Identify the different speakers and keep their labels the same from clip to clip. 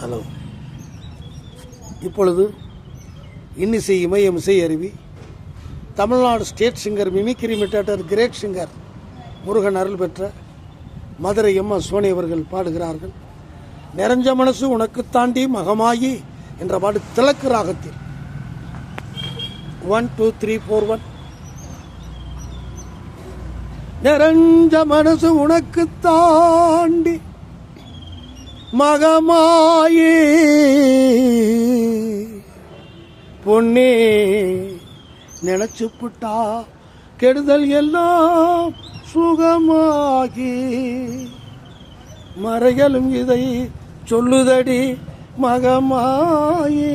Speaker 1: Hello. இப்பொழுது இன்னிசை இமயம் இசை அருவி Tamil Nadu state singer mimicry imitator great singer Murugan அருள் பெற்ற மதுரை எம் எஸ் சோனி அவர்கள் பாடுகிறார்கள். நிறைஞ்ச மனசு உனக்கு தாண்டி மகமாயி என்ற பாடு திலக்கு ராகத்தில் 1 2 3 4 1. நிறைஞ்ச மனசு உனக்கு தாண்டி மகமாயி பொன்னே நினைச்சு புட்டா கெடுதல் எல்லாம் சுகமாகி மறைகளும் இதை சொல்லுதடி மகமாயி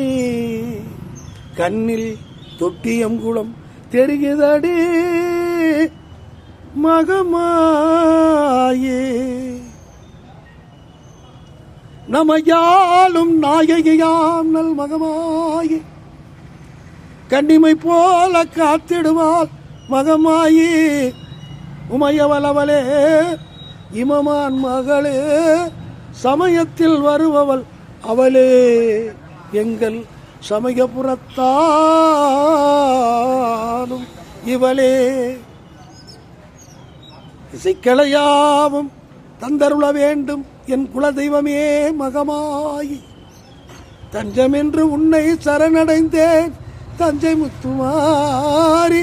Speaker 1: கண்ணில் தொட்டியங்குளம் தெரிகுதடி மகமாயே நமையாலும் நாயகியாம் நல் மகமாயி கண்ணிமை போல காத்திடுவாள் மகமாயி உமையவளவளே இமமான் மகளே சமயத்தில் வருபவள் அவளே எங்கள் சமயபுரத்தாலும் இவளே இசைக்கலையாவும் தந்தருள வேண்டும் என் குலதெய்வமே மகமாயி தஞ்சமென்று உன்னை சரணடைந்தேன் தஞ்சை முத்துமாரி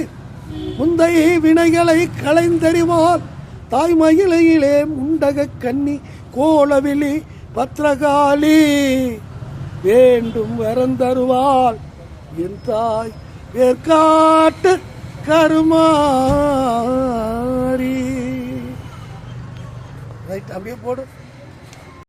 Speaker 1: முந்தை வினைகளை களைந்தறிவார் தாய்மயிலையிலே முண்டக கன்னி கோலவிழி பத்ரகாளி வேண்டும் வரந்தருவாள் என் தாய் வேர்காட்டு கருமாரி. ரைட், அப்படியே போடு.